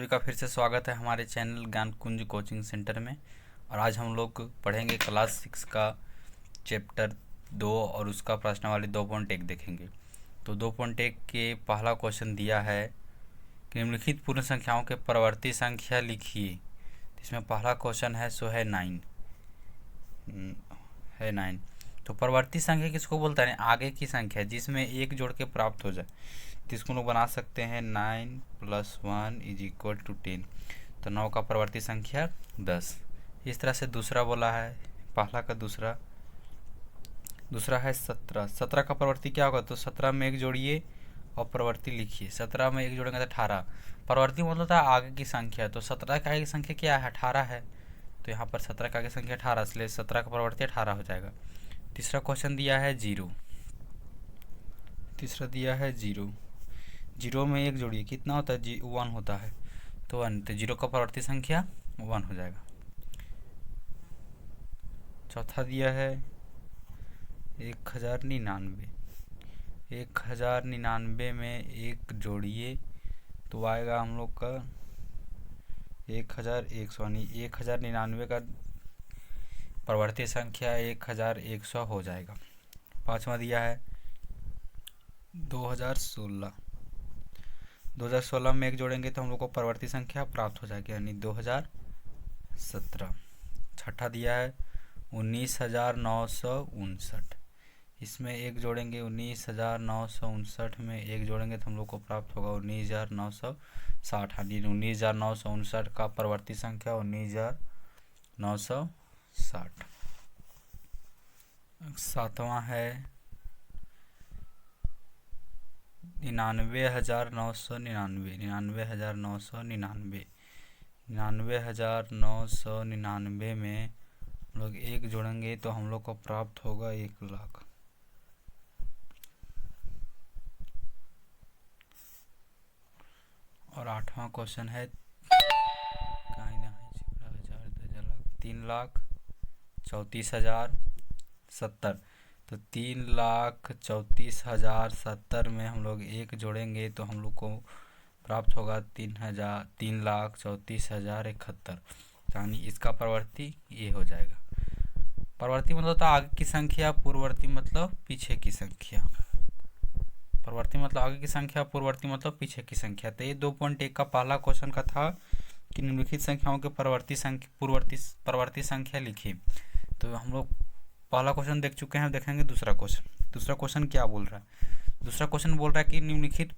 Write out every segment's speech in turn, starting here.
सभी का फिर से स्वागत है हमारे चैनल ज्ञान कुंज कोचिंग सेंटर में। और आज हम लोग पढ़ेंगे क्लास 6 का चैप्टर 2 और उसका प्रश्नावली 2.1 देखेंगे। तो 2.1 के पहला क्वेश्चन दिया है कि निम्नलिखित पूर्ण संख्याओं के परवर्ती संख्या लिखिए। इसमें पहला क्वेश्चन है सो है 9 तो परवर्ती संख्या किसको बोलता है? आगे की संख्या जिसमें एक जोड़ के प्राप्त हो जाए, तो इसको लोग बना सकते हैं 9 + 1 = 10। तो 9 का परवर्ती संख्या 10। इस तरह से दूसरा बोला है, पहला का दूसरा है 17। 17 का परवर्ती क्या होगा? तो 17 में एक जोड़िए और परवर्ती लिखिए। 17 में एक जोड़ेंगे तो 18। परवर्ती मतलब था आगे की संख्या, तो 17 का आगे की संख्या क्या है? 18 है। तो यहाँ पर 17 का आगे संख्या 18, इसलिए 17 का परवर्ती 18 हो जाएगा। तीसरा क्वेश्चन दिया है 0। तीसरा दिया है 0। 0 में एक जोड़िए, कितना होता है? 1 होता है, तो 1। तो 0 का परवर्ती संख्या 1 हो जाएगा। चौथा दिया है 1099। 1099 में एक जोड़िए तो आएगा हम लोग का 1099 का परवर्ती संख्या 1100 हो जाएगा। पाँचवा दिया है 2016। 2016 में एक जोड़ेंगे तो हम लोग को परवर्ती संख्या प्राप्त हो जाएगी, यानी 2017। छठा दिया है 19,959। इसमें एक जोड़ेंगे 19,959 में एक जोड़ेंगे तो हम लोग को प्राप्त होगा 19,960, यानी 19,959 का परवर्ती संख्या 19,960। सातवां है 99,999। 99,999 99,999 में हम लोग एक जोड़ेंगे तो हम लोग को प्राप्त होगा 1 लाख। और आठवां क्वेश्चन है 3,34,070। तो 3,34,070 में हम लोग एक जोड़ेंगे तो हम लोग को प्राप्त होगा 3,34,071। यानी इसका परवर्ती ये हो जाएगा। परवर्ती मतलब तो आगे की संख्या, पूर्ववर्ती मतलब पीछे की संख्या। परवर्ती मतलब आगे की संख्या, पूर्ववर्ती मतलब पीछे की संख्या। तो ये 2.1 का पहला क्वेश्चन का था कि निम्नलिखित संख्याओं के परवर्ती संख्या लिखिए। तो हम लोग पहला क्वेश्चन देख चुके हैं, देखेंगे दूसरा क्वेश्चन। दूसरा क्वेश्चन क्या बोल रहा है? दूसरा क्वेश्चन बोल रहा है कि निम्नलिखित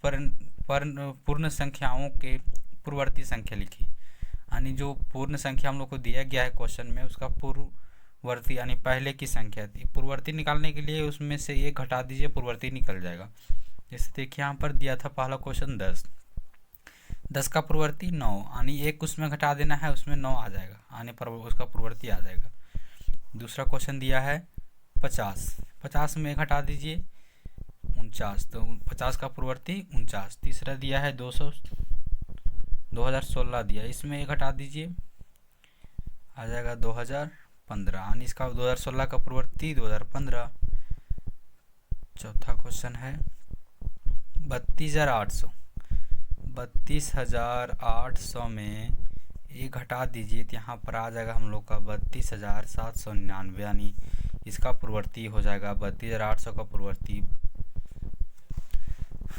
पूर्ण संख्याओं के पूर्ववर्ती संख्या लिखिए। यानी जो पूर्ण संख्या हम लोग को दिया गया है क्वेश्चन में, उसका पूर्ववर्ती यानी पहले की संख्या थी। पूर्ववर्ती निकालने के लिए उसमें से एक घटा दीजिए, पूर्ववर्ती निकल जाएगा। जैसे देखिए यहाँ पर दिया था पहला क्वेश्चन 10। 10 का पूर्ववर्ती 9, यानी एक उसमें घटा देना है, उसमें 9 आ जाएगा, आने पर उसका पूर्ववर्ती आ जाएगा। दूसरा क्वेश्चन दिया है 50। 50 में घटा दीजिए 49, तो 50 का पूर्ववर्ती 49। तीसरा दिया है 2016 दिया, इसमें एक घटा दीजिए, आ जाएगा 2015, यानी इसका 2016 का पूर्ववर्ती 2015। चौथा क्वेश्चन है 32,800। 32,800 में एक घटा दीजिए तो यहाँ पर आ जाएगा हम लोग का 32,799, यानी इसका पूर्ववर्ती हो जाएगा 32,800 का पूर्ववर्ती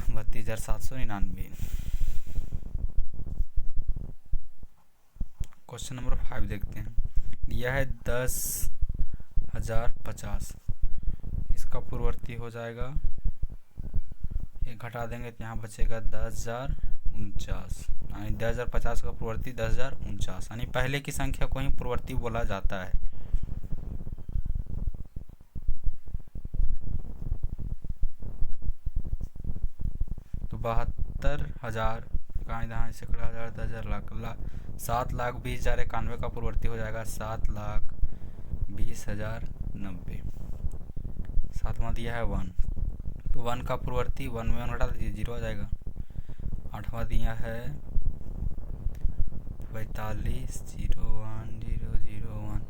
32,799। क्वेश्चन नंबर 5 देखते हैं। यह है 10,050। इसका पूर्ववर्ती हो जाएगा, एक घटा देंगे तो यहाँ बचेगा 10,049, यानी 10,050 का पूर्ववर्ती 10,049, यानी पहले की संख्या को ही पूर्ववर्ती बोला जाता है। तो 72,000 कहाँ सैकड़ा हज़ार 10,000 लाख 7,20,91 का पूर्ववर्ती हो जाएगा 7,20,090। सातवां दिया है 1। तो 1 का पूर्ववर्ती 1 में 1 घटा दीजिए, 0 आ जाएगा। आठवां दिया है 45,01,001।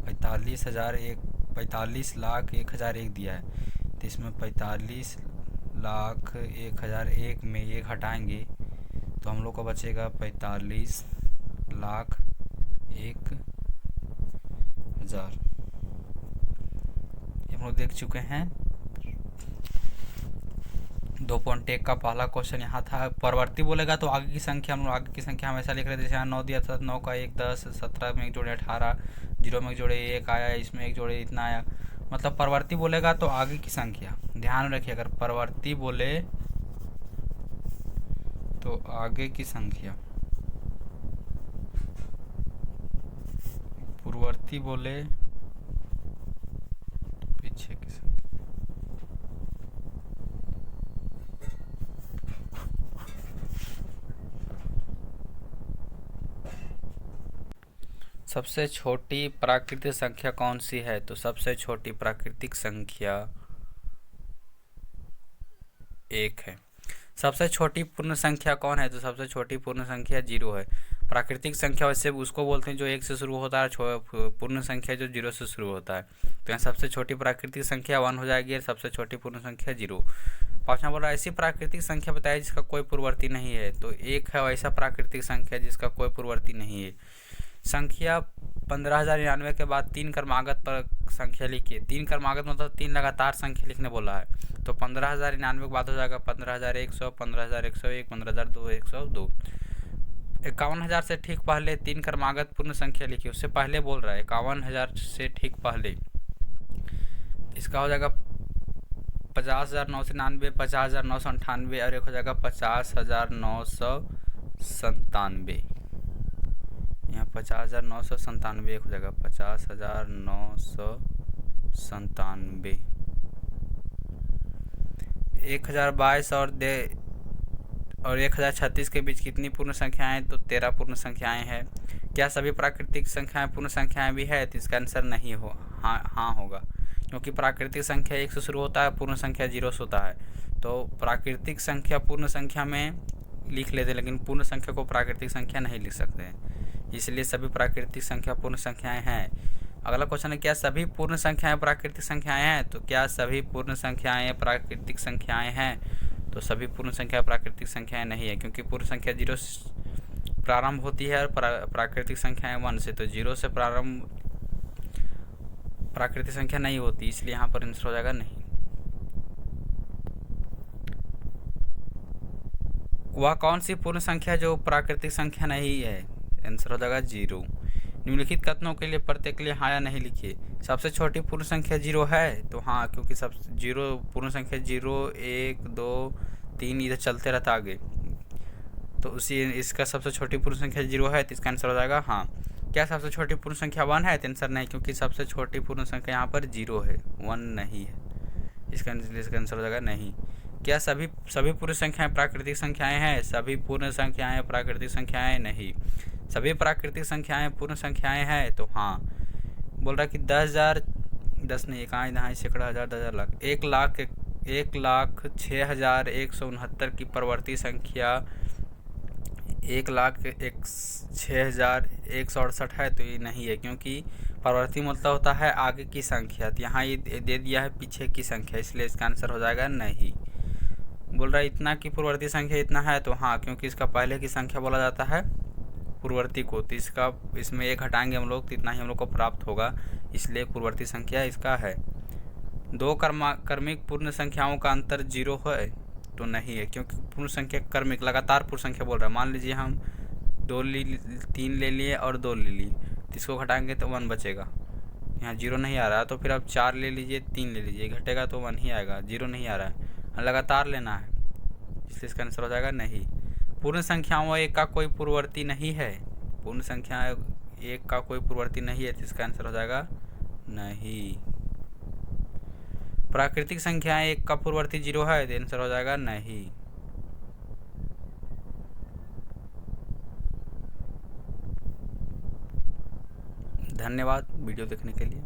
45,01,001 दिया है, तो इसमें 45,01,001 में ये हटाएंगे तो हम लोग को बचेगा 45,01,000। हम लोग देख चुके हैं 2.1 का पहला क्वेश्चन यहाँ था। परवर्ती बोलेगा तो आगे की संख्या, हम लोग आगे की संख्या हमेशा लिख रहे थे। जैसे यहाँ 9 दिया था, 9 का 1 10, 17 में एक जोड़े 18, 0 में एक जोड़े 1 आया, इसमें एक जोड़े इतना आया। मतलब परवर्ती बोलेगा तो आगे की संख्या, ध्यान रखिए, अगर परवर्ती बोले तो आगे की संख्या, पूर्ववर्ती बोले पीछे की संख्या। सबसे छोटी प्राकृतिक संख्या कौन सी है? तो सबसे छोटी प्राकृतिक संख्या 1 है। सबसे छोटी पूर्ण संख्या कौन है? तो सबसे छोटी पूर्ण संख्या 0 है। प्राकृतिक संख्या वैसे उसको बोलते हैं जो 1 से शुरू होता है, पूर्ण संख्या जो 0 से शुरू होता है। तो यहाँ सबसे छोटी प्राकृतिक संख्या 1 हो जाएगी और सबसे छोटी पूर्ण संख्या 0। पाँचवा बोला ऐसी प्राकृतिक संख्या बताइए जिसका कोई पूर्ववर्ती नहीं है। तो 1 है ऐसा प्राकृतिक संख्या जिसका कोई पूर्ववर्ती नहीं है। संख्या 15,099 के बाद 3 क्रमागत पर संख्या लिखिए। 3 क्रमागत मतलब 3 लगातार संख्या लिखने बोला है। तो 15,099 के बाद हो जाएगा 15,100, 15,101, 15,002, 102। 51,000 से ठीक पहले 3 क्रमागत पूर्ण संख्या लिखिए। उससे पहले बोल रहा है 51,000 से ठीक पहले। इसका हो जाएगा 50,999, 50,998 और एक हो जाएगा 50,997। यहाँ 50,997 एक हो जाएगा 50,997। 1,022 और 1,036 के बीच कितनी पूर्ण संख्याएं? तो 13 पूर्ण संख्याएं हैं। क्या सभी प्राकृतिक संख्याएं पूर्ण संख्याएं भी है? तो इसका आंसर नहीं हो, हाँ होगा, क्योंकि प्राकृतिक संख्या 1 से शुरू होता है, पूर्ण संख्या 0 से होता है। तो प्राकृतिक संख्या पूर्ण संख्या में लिख लेते, लेकिन पूर्ण संख्या को प्राकृतिक संख्या नहीं लिख सकते हैं, इसलिए सभी प्राकृतिक संख्या पूर्ण संख्याएं हैं। अगला क्वेश्चन है क्या सभी पूर्ण संख्याएं प्राकृतिक संख्याएं हैं? तो क्या सभी पूर्ण संख्याएं प्राकृतिक संख्याएं हैं? तो सभी पूर्ण संख्या प्राकृतिक संख्याएं नहीं है, क्योंकि पूर्ण संख्या 0 से प्रारंभ होती है और प्राकृतिक संख्याएं 1 से। तो 0 से प्रारंभ प्राकृतिक संख्या नहीं होती, इसलिए यहाँ पर आंसर हो जाएगा नहीं। वह कौन सी पूर्ण संख्या जो प्राकृतिक संख्या नहीं है? आंसर हो जाएगा 0। निम्नलिखित कथनों के लिए प्रत्येक के लिए हाँ या नहीं लिखिए। सबसे छोटी पूर्ण संख्या 0 है, तो हाँ, क्योंकि सब 0 पूर्ण संख्या 0 1 2 3 इधर चलते रहता आगे, तो उसी इसका सबसे छोटी पूर्ण संख्या 0 है, तो इसका आंसर हो जाएगा हाँ। क्या सबसे छोटी पूर्ण संख्या 1 है? तो आंसर नहीं, क्योंकि सबसे छोटी पूर्ण संख्या यहाँ पर 0 है, 1 नहीं है, इसका आंसर हो जाएगा नहीं। क्या सभी पूर्ण संख्याएं प्राकृतिक संख्याएं हैं? सभी पूर्ण संख्याएं प्राकृतिक संख्याएं नहीं। सभी प्राकृतिक संख्याएं पूर्ण संख्याएं हैं, तो हाँ। बोल रहा है कि 10,000, 10 नहीं, इकाई दहाई सैकड़ा हज़ार 10,000 लाख, 1,06,169 की परवर्ती संख्या 1,06,168 है, तो ये नहीं है, क्योंकि परवर्ती मतलब होता है आगे की संख्या। तो यहाँ ये दे दिया है पीछे की संख्या, इसलिए इसका आंसर हो जाएगा नहीं। बोल रहा है इतना की पूर्ववर्ती संख्या इतना है, तो हाँ, क्योंकि इसका पहले की संख्या बोला जाता है पूर्ववर्ती को, तो इसमें 1 हटाएंगे हम लोग तो इतना ही हम लोग को प्राप्त होगा, इसलिए पूर्ववर्ती संख्या इसका है। 2 क्रमिक पूर्ण संख्याओं का अंतर 0 है, तो नहीं है, क्योंकि पूर्ण संख्या क्रमिक लगातार पूर्ण संख्या बोल रहा है। मान लीजिए हम 3 ले लिए और 2 ले लिए, तो इसको घटाएंगे तो 1 बचेगा। यहाँ 0 नहीं आ रहा है, तो फिर आप 4 ले लीजिए, 3 ले लीजिए, घटेगा तो 1 ही आएगा, 0 नहीं आ रहा है, लगातार लेना है, इसलिए इसका आंसर हो जाएगा नहीं। पूर्ण संख्याओं 1 का कोई पूर्ववर्ती नहीं है, पूर्ण संख्या 1 का कोई पूर्ववर्ती नहीं है, तो इसका आंसर हो जाएगा नहीं। प्राकृतिक संख्याएं 1 का पूर्ववर्ती 0 है, तो आंसर हो जाएगा नहीं। धन्यवाद वीडियो देखने के लिए।